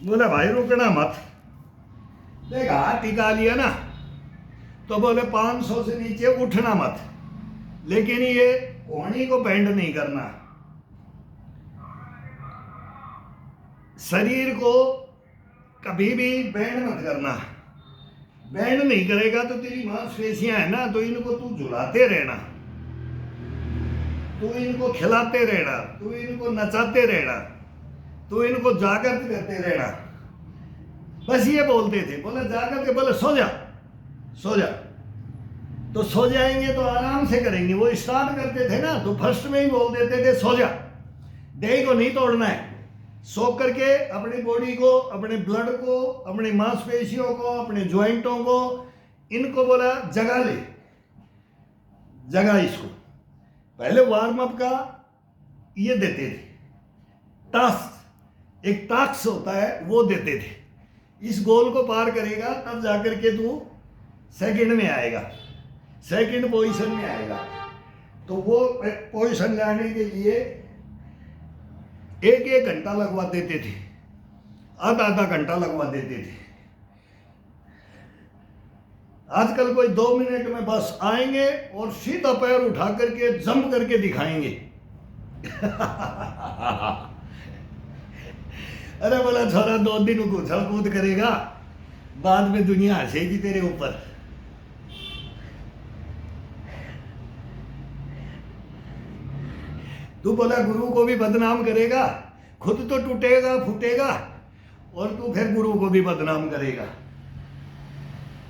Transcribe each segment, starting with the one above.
बोले भाई रुकना मत। देखा हाथ टिका लिया ना, तो बोले 500 से नीचे उठना मत, लेकिन ये कोहनी को बेंड नहीं करना। शरीर को कभी भी बेंड मत करना। बेंड नहीं करेगा तो तेरी मांसपेशियां है ना, तो इनको तू झुलाते रहना, तू इनको खिलाते रहना, तू इनको नचाते रहना, तू इनको जागृत करते रहना। बस ये बोलते थे। बोले जागृत के, बोले सो जा सो जा। तो सो जाएंगे तो आराम से करेंगे। वो स्टार्ट करते थे ना तो फर्स्ट में ही बोल देते थे सो जा, देह को नहीं तोड़ना है। सो करके अपनी बॉडी को, अपने ब्लड को, अपनी मांसपेशियों को, अपने ज्वाइंटों को, इनको बोला जगा ले, जगा इसको। पहले वार्म अप का ये देते थे, टास्क, एक टास्क होता है वो देते थे। इस गोल को पार करेगा तब जाकर के तू सेकंड में आएगा, सेकंड पोजीशन में आएगा। तो वो पोजीशन लाने के लिए एक एक घंटा लगवा देते थे, आधा आधा घंटा लगवा देते थे। आजकल कोई 2 मिनट में बस आएंगे और सीधा पैर उठा करके जंप करके दिखाएंगे। अरे बोला छोरा 2 दिन उछल कूद करेगा, बाद में दुनिया हंसेगी तेरे ऊपर। तू बोला गुरु को भी बदनाम करेगा, खुद तो टूटेगा फूटेगा, और तू फिर गुरु को भी बदनाम करेगा।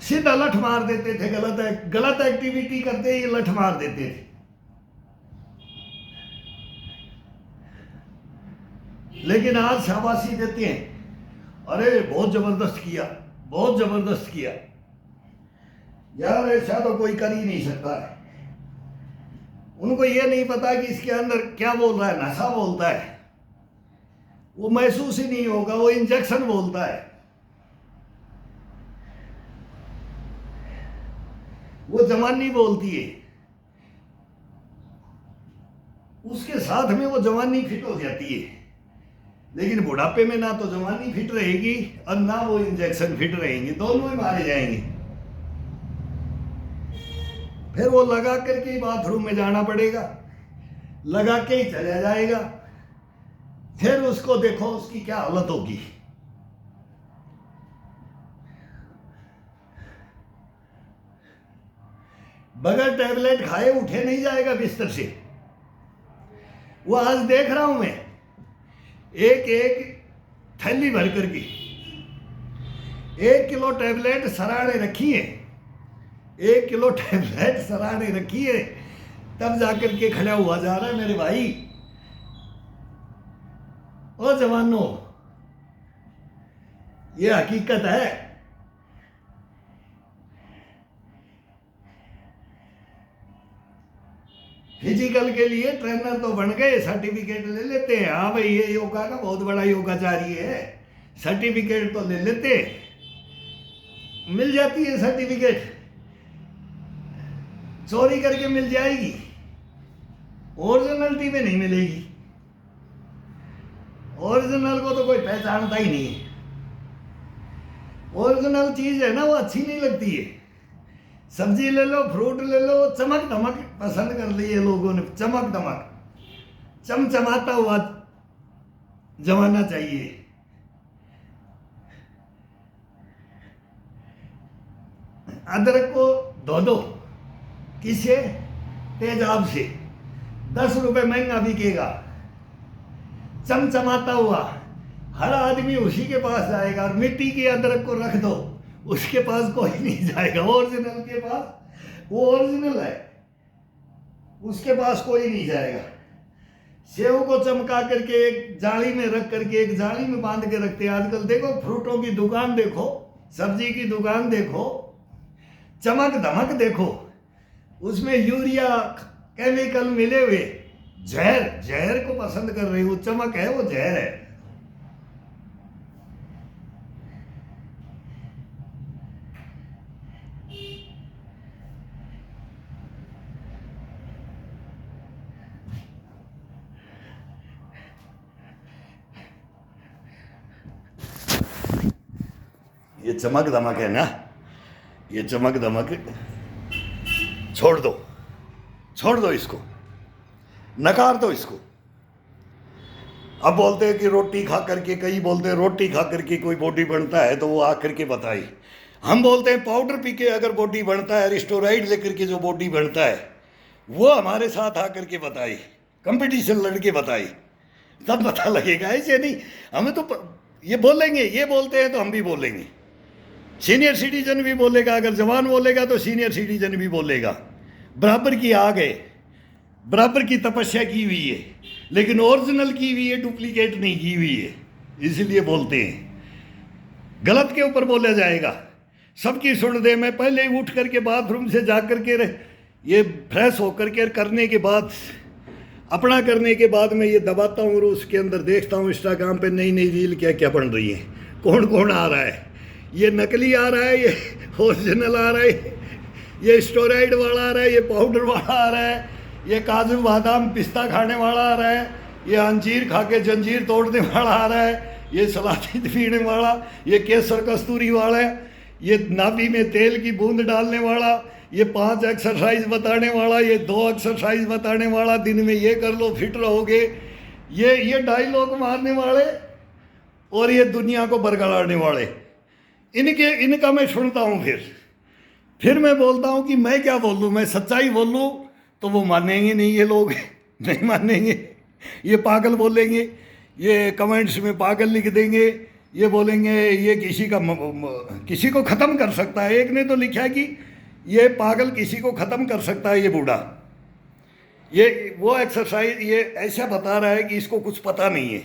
सीधा लठ मार देते थे, गलत एक्टिविटी करते ही लठ मार देते थे। लेकिन आज शाबाशी देते हैं, अरे बहुत जबरदस्त किया, बहुत जबरदस्त किया। यार ऐसा तो कोई कर ही नहीं सकता है। उनको ये नहीं पता कि इसके अंदर क्या बोल रहा है, नशा बोलता है, वो महसूस ही नहीं होगा, वो इंजेक्शन बोलता है, वो जवानी बोलती है। उसके साथ में वो जवानी फिट हो जाती है, लेकिन बुढ़ापे में ना तो जवानी फिट रहेगी और ना वो इंजेक्शन फिट रहेंगे, दोनों ही मारे जाएंगे। फिर वो लगा करके ही बाथरूम में जाना पड़ेगा, लगा के ही चला जाएगा। फिर उसको देखो उसकी क्या हालत होगी। बगैर टैबलेट खाए उठे नहीं जाएगा बिस्तर से। वो आज देख रहा हूं मैं, एक एक थैली भर करके 1 किलो टैबलेट सराहने रखी है, 1 किलो टैबलेट सराहने रखी है, तब जाकर के खड़ा हुआ जा रहा है। मेरे भाई ओ जवानों, ये हकीकत है। फिजिकल के लिए ट्रेनर तो बन गए, सर्टिफिकेट ले लेते हैं, हाँ भाई ये योगा का बहुत बड़ा योगाचारी है, सर्टिफिकेट तो ले लेते, मिल जाती है सर्टिफिकेट, चोरी करके मिल जाएगी, ओरिजिनलिटी में नहीं मिलेगी। ओरिजिनल को तो कोई पहचानता ही नहीं है। ओरिजिनल चीज है ना, वो अच्छी नहीं लगती है। सब्जी ले लो, फ्रूट ले लो, चमक दमक पसंद कर ली है लोगों ने, चमक दमक, चमचमाता हुआ जमाना चाहिए। अदरक को धो दो, किससे? तेजाब से, 10 रुपए महंगा बिकेगा, चमचमाता हुआ, हर आदमी उसी के पास जाएगा। और मिट्टी के अदरक को रख दो, उसके पास कोई नहीं जाएगा। ओरिजिनल के पास, वो ओरिजिनल है, उसके पास कोई नहीं जाएगा। सेव को चमका करके एक जाली में रख करके, एक जाली में बांध के रखते हैं। आजकल देखो फ्रूटों की दुकान देखो, सब्जी की दुकान देखो, चमक धमक देखो, उसमें यूरिया केमिकल मिले हुए, जहर को पसंद कर रही। वो चमक है, वो जहर है। ये चमक दमक है ना, ये चमक दमक छोड़ दो, छोड़ दो इसको, नकार दो इसको। अब बोलते हैं कि रोटी खा करके, कई बोलते हैं रोटी खा करके कोई बॉडी बनता है, तो वो आकर के बताई। हम बोलते हैं पाउडर पी के अगर बॉडी बनता है, स्टेरॉइड लेकर के जो बॉडी बनता है, वो हमारे साथ आकर के बताई, कंपटीशन लड़के बताई, तब पता लगेगा। ऐसे नहीं, हमें तो ये बोलेंगे, ये बोलते हैं तो हम भी बोलेंगे, सीनियर सिटीजन भी बोलेगा, अगर जवान बोलेगा तो सीनियर सिटीजन भी बोलेगा। बराबर की आग है, बराबर की तपस्या की हुई है, लेकिन ओरिजिनल की हुई है, डुप्लीकेट नहीं की हुई है, इसलिए बोलते हैं। गलत के ऊपर बोला जाएगा, सबकी सुन दे। मैं पहले ही उठ करके बाथरूम से जा करके ये फ्रेश होकर के करने के बाद, अपना करने के बाद मैं ये दबाता हूँ और उसके अंदर देखता हूँ इंस्टाग्राम पे नई नई रील क्या क्या बन रही है, कौन कौन आ रहा है, ये नकली आ रहा है, ये ओरिजिनल आ रहा है, ये स्टेरॉइड वाला आ रहा है, ये पाउडर वाला आ रहा है, ये काजू बादाम पिस्ता खाने वाला आ रहा है, ये अंजीर खा के जंजीर तोड़ने वाला आ रहा है, ये सलाती पीने वाला, ये केसर कस्तूरी वाला है, ये नाभि में तेल की बूंद डालने वाला, ये 5 एक्सरसाइज बताने वाला, ये 2 एक्सरसाइज बताने वाला, दिन में ये कर लो फिट रहोगे, ये डायलॉग मारने वाले और ये दुनिया को बरगलाने वाले, इनका मैं सुनता हूँ। फिर मैं बोलता हूँ कि मैं क्या बोल लूँ, मैं सच्चाई बोल लूँ तो वो मानेंगे नहीं, ये लोग नहीं मानेंगे, ये पागल बोलेंगे, ये कमेंट्स में पागल लिख देंगे, ये बोलेंगे ये किसी को ख़त्म कर सकता है। एक ने तो लिखा है कि ये पागल किसी को ख़त्म कर सकता है, ये बूढ़ा, ये वो एक्सरसाइज ये ऐसा बता रहा है कि इसको कुछ पता नहीं है,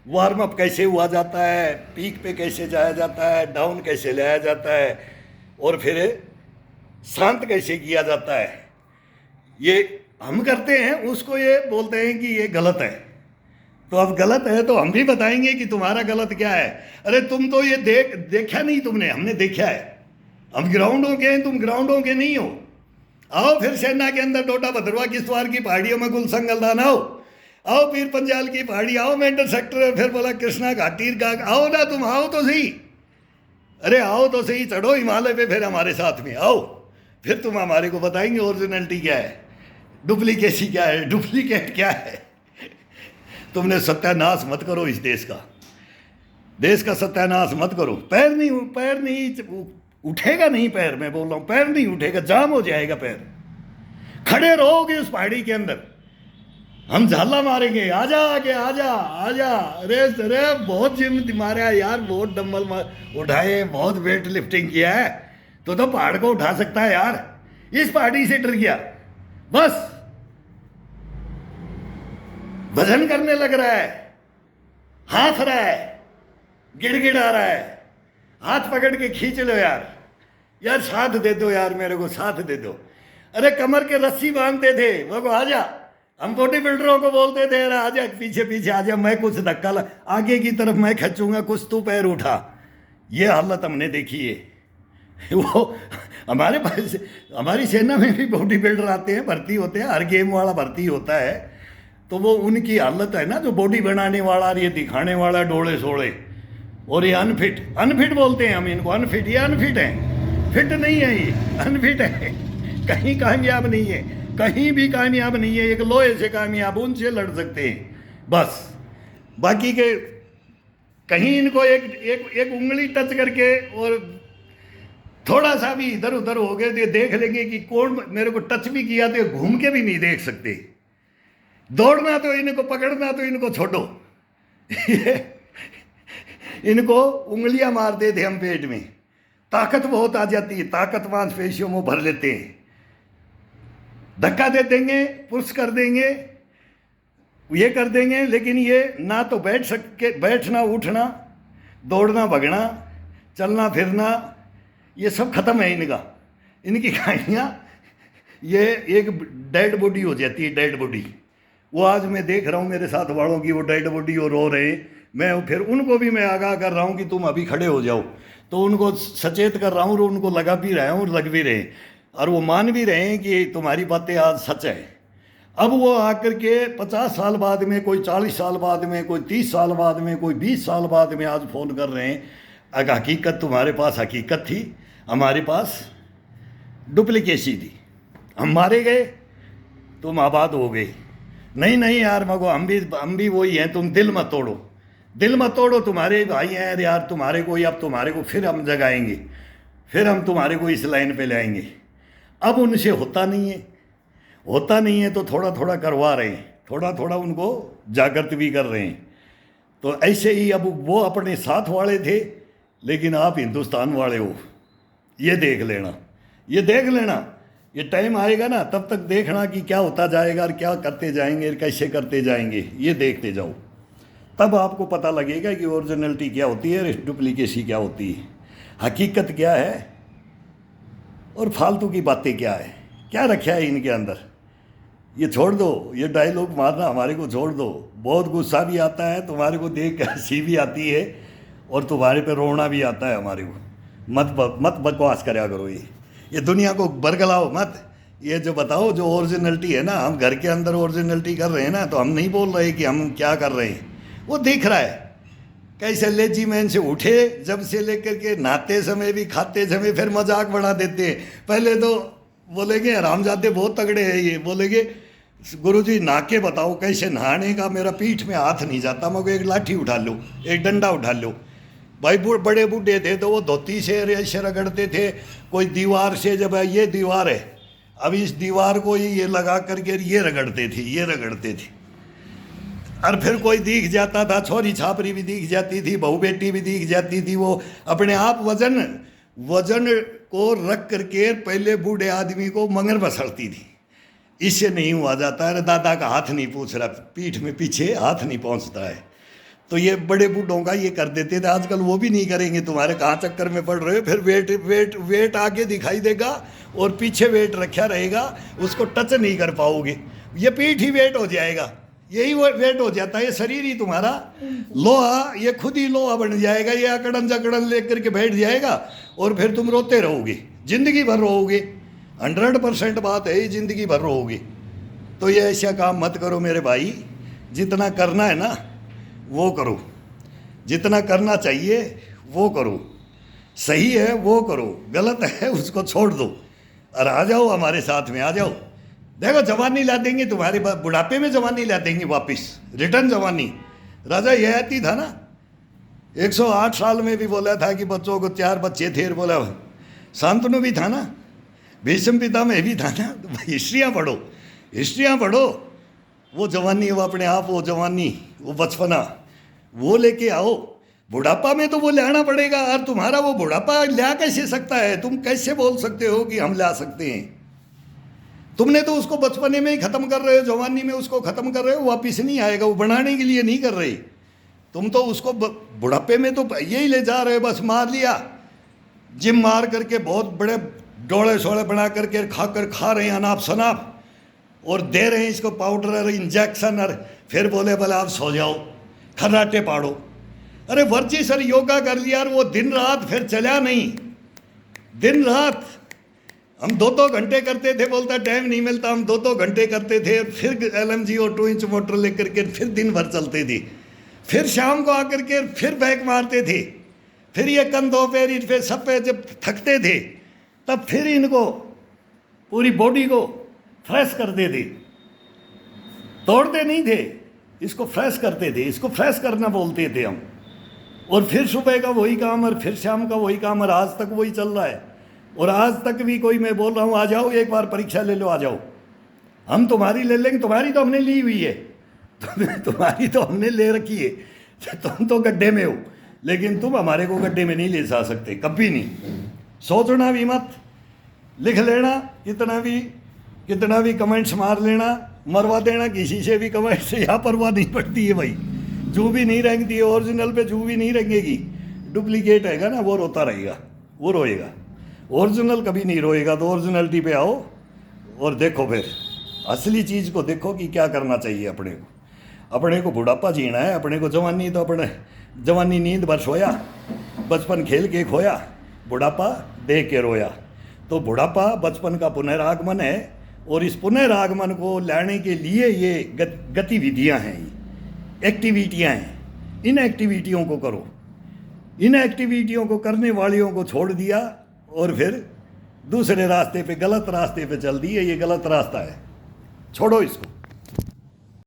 वार्म अप कैसे हुआ जाता है, पीक पे कैसे जाया जाता है, डाउन कैसे लाया जाता है, और फिर शांत कैसे किया जाता है। ये हम करते हैं, उसको ये बोलते हैं कि ये गलत है। तो अब गलत है तो हम भी बताएंगे कि तुम्हारा गलत क्या है। अरे तुम तो ये देखा नहीं तुमने, हमने देखा है, हम ग्राउंडों के हैं, तुम ग्राउंडों के नहीं हो। आओ फिर सेना के अंदर डोडा भद्रवा किश्तवाड़ की पहाड़ियों में गुलसंगलदान आओ पीर पंजाल की पहाड़ी आओ, मेंढर सेक्टर में फिर बोला कृष्णा घाटी आओ ना, तुम आओ तो सही, अरे आओ तो सही, चढ़ो हिमालय पे फिर हमारे साथ में आओ, फिर तुम हमारे को बताएंगे ओरिजिनलिटी क्या है, डुप्लीकेसी क्या है, डुप्लीकेट क्या है। तुमने सत्यानाश मत करो इस देश का सत्यानाश मत करो। पैर नहीं उठेगा, नहीं पैर, मैं बोल रहा हूँ पैर नहीं उठेगा, जाम हो जाएगा पैर। खड़े रहोगे उस पहाड़ी के अंदर, हम झाला मारेंगे, आजा आगे आजा आजा। अरे बहुत जिम मारा यार, बहुत डंबल उठाए, बहुत वेट लिफ्टिंग किया है, तो पहाड़ को उठा सकता है यार। इस पहाड़ी से डर गया, बस वजन करने लग रहा है, हाथ रहा है, गिड़गिड़ा रहा है, हाथ पकड़ के खींच लो यार साथ दे दो यार, मेरे को साथ दे दो। अरे कमर के रस्सी बांधते थे, वो को आजा, हम बॉडी बिल्डरों को बोलते थे अरे आजा पीछे पीछे आजा, मैं कुछ धक्का आगे की तरफ मैं खींचूंगा, कुछ तू पैर उठा। ये हालत हमने देखी है। वो हमारे पास हमारी सेना में भी बॉडी बिल्डर आते हैं, भर्ती होते हैं, हर गेम वाला भर्ती होता है, तो वो उनकी हालत है ना, जो बॉडी बनाने वाला, ये दिखाने वाला डोले सोड़े, और ये अनफिट बोलते हैं हम इनको, अनफिट, ये अनफिट है, फिट नहीं है, ये अनफिट है, कहीं कामयाब नहीं है, कहीं भी कामयाब नहीं है। एक लोहे से कामयाब, उनसे लड़ सकते हैं बस, बाकी के कहीं इनको एक उंगली टच करके और थोड़ा सा भी इधर उधर हो गए तो देख लेंगे कि कौन मेरे को टच भी किया, तो घूम के भी नहीं देख सकते। दौड़ना तो इनको, पकड़ना तो इनको छोड़ो। इनको उंगलियां मारते थे हम पेट में, ताकत बहुत आ जाती है, ताकत मांसपेशियों में भर लेते हैं, धक्का दे देंगे, पुश कर देंगे, ये कर देंगे, लेकिन ये ना तो बैठना उठना, दौड़ना भगना, चलना फिरना, ये सब खत्म है इनका। इनकी कहानियाँ, ये एक डेड बॉडी हो जाती है, डेड बॉडी। वो आज मैं देख रहा हूँ मेरे साथ वालों की, वो डेड बॉडी और रो रहे हैं। मैं फिर उनको भी मैं आगाह कर रहा हूँ कि तुम अभी खड़े हो जाओ, तो उनको सचेत कर रहा हूँ, और उनको लगा भी रहा हूँ और लग भी रहे, और वो मान भी रहे हैं कि तुम्हारी बातें आज सच है। अब वो आकर के 50 साल बाद में, कोई 40 साल बाद में, कोई 30 साल बाद में, कोई 20 साल बाद में आज फ़ोन कर रहे हैं, अगर हकीकत तुम्हारे पास हकीकत थी, हमारे पास डुप्लीकेसी थी। हम मारे गए, तुम आबाद हो गए। नहीं नहीं यार मगो, हम भी वही हैं, तुम दिल मत तोड़ो, दिल मत तोड़ो, तुम्हारे भाई हैं यार, तुम्हारे को अब तुम्हारे को फिर हम जगाएंगे, फिर हम तुम्हारे को इस लाइन पे लाएंगे। अब उनसे होता नहीं है, होता नहीं है तो थोड़ा थोड़ा करवा रहे हैं, थोड़ा थोड़ा उनको जागृत भी कर रहे हैं। तो ऐसे ही अब वो अपने साथ वाले थे, लेकिन आप हिंदुस्तान वाले हो, ये देख लेना, ये देख लेना। ये टाइम आएगा ना, तब तक देखना कि क्या होता जाएगा और क्या करते जाएंगे, कैसे करते जाएंगे, ये देखते जाओ। तब आपको पता लगेगा कि ओरिजिनलिटी क्या होती है, डुप्लीकेसी क्या होती है, हकीकत क्या है और फालतू की बातें क्या है, क्या रखा है इनके अंदर। ये छोड़ दो, ये डायलॉग मारना हमारे को छोड़ दो। बहुत गुस्सा भी आता है तुम्हारे को देख कर, हंसी भी आती है और तुम्हारे पे रोना भी आता है हमारे को। मत बकवास करा करो, ये दुनिया को बरगलाओ मत। ये जो बताओ जो ओरिजिनलिटी है ना, हम घर के अंदर ओरिजिनलिटी कर रहे हैं ना, तो हम नहीं बोल रहे कि हम क्या कर रहे हैं, वो दिख रहा है। कैसे लेजीमैन से उठे जब से लेकर के नहाते समय भी, खाते समय, फिर मजाक बना देते हैं। पहले तो बोलेंगे हरामजादे बहुत तगड़े हैं, ये बोलेंगे गुरुजी नहा के बताओ कैसे नहाने का, मेरा पीठ में हाथ नहीं जाता, मगर एक लाठी उठा लो, एक डंडा उठा लो। भाई बड़े बूढ़े थे तो वो धोती से ऐसे रगड़ते थे, कोई दीवार से, जब ये दीवार है अब इस दीवार को ये लगा करके ये रगड़ते थे, ये रगड़ते थे। और फिर कोई दिख जाता था, छोरी छापरी भी दिख जाती थी, बहू बेटी भी दिख जाती थी, वो अपने आप वजन को रख करके पहले बूढ़े आदमी को मंगर बसड़ती थी। इससे नहीं हुआ जाता है, दादा का हाथ नहीं पूछ रहा, पीठ में पीछे हाथ नहीं पहुंचता है, तो ये बड़े बूढ़ों का ये कर देते थे। आजकल वो भी नहीं करेंगे, तुम्हारे कहाँ चक्कर में पड़ रहे हो। फिर वेट आगे दिखाई देगा और पीछे वेट रखा रहेगा, उसको टच नहीं कर पाओगे, ये पीठ ही वेट हो जाएगा, यही वो वेट हो जाता है। ये शरीर ही तुम्हारा लोहा, ये खुद ही लोहा बन जाएगा, ये अकड़न जकड़न लेकर के बैठ जाएगा और फिर तुम रोते रहोगे, जिंदगी भर रहोगे। 100% बात है, जिंदगी भर रहोगे। तो ये ऐसा काम मत करो मेरे भाई, जितना करना है ना वो करो, जितना करना चाहिए वो करो, सही है वो करो, गलत है उसको छोड़ दो और आ जाओ हमारे साथ में, आ जाओ। देखो जवानी ला देंगे तुम्हारे, बुढ़ापे में जवानी ला देंगे वापस, रिटर्न जवानी। राजा ययाति था ना, 108 साल में भी बोला था कि बच्चों को 4 बच्चे थे, बोला। शांतनु भी था ना, भीष्म पितामह भी था ना। हिस्ट्रियाँ पढ़ो, हिस्ट्रियाँ पढ़ो। वो जवानी, वो अपने आप, वो जवानी, वो बचपना, वो लेके आओ। बुढ़ापा में तो वो लाना पड़ेगा, और तुम्हारा वो बुढ़ापा ला कैसे सकता है? तुम कैसे बोल सकते हो कि हम ला सकते हैं? तुमने तो उसको बचपने में ही खत्म कर रहे हो, जवानी में उसको खत्म कर रहे हो, वापिस नहीं आएगा, वो बनाने के लिए नहीं कर रहे। तुम तो उसको बुढ़ापे में तो यही ले जा रहे हो, बस मार लिया, जिम मार करके बहुत बड़े डोले शोले बना करके खा रहे हैं अनाप शनाप, और दे रहे हैं इसको पाउडर और इंजेक्शन, और फिर बोले आप सो जाओ, खर्राटे पाड़ो। अरे वर्जिश और योगा कर लिया, और वो दिन रात फिर चला नहीं, दिन रात हम 2-2 घंटे करते थे, बोलता टाइम नहीं मिलता, हम 2-2 घंटे करते थे, फिर LMG और 2 इंच मोटर लेकर के फिर दिन भर चलते थे, फिर शाम को आकर के फिर बैक मारते थे, फिर ये कंधों पे फिर सब पे जब थकते थे तब फिर इनको पूरी बॉडी को फ्रेश करते थे, तोड़ते नहीं थे, इसको फ्रेश करते थे, इसको फ्रेश करना बोलते थे हम। और फिर सुबह का वही काम और फिर शाम का वही काम, और आज तक वही चल रहा है। और आज तक भी कोई, मैं बोल रहा हूँ आ जाओ एक बार परीक्षा ले लो, आ जाओ, हम तुम्हारी ले लेंगे, तुम्हारी तो हमने ली हुई है, तुम्हारी तो हमने ले रखी है, तुम तो गड्ढे में हो, लेकिन तुम हमारे को गड्ढे में नहीं ले जा सकते, कभी नहीं। सोचना भी मत, लिख लेना, कितना भी कमेंट्स मार लेना, मरवा देना किसी से भी कमेंट से, यहाँ परवाह नहीं पड़ती है भाई, जू भी नहीं रेंगती है, ओरिजिनल पे जू भी नहीं रेंगेगी, डुप्लीकेट हैगा ना वो रोता रहेगा, वो रोएगा, ओरिजिनल कभी नहीं रोएगा। तो ओरिजिनलिटी पे आओ और देखो, फिर असली चीज़ को देखो कि क्या करना चाहिए अपने को बुढ़ापा जीना है, अपने को जवानी तो अपने जवानी नींद भर सोया, बचपन खेल के खोया, बुढ़ापा देख के रोया। तो बुढ़ापा बचपन का पुनरागमन है, और इस पुनरागमन को लाने के लिए ये गतिविधियाँ हैं, एक्टिविटियाँ हैं, इन एक्टिविटियों को करो। इन एक्टिविटियों को करने वालियों को छोड़ दिया और फिर दूसरे रास्ते पे, गलत रास्ते पे चल दिए। ये गलत रास्ता है, छोड़ो इसको।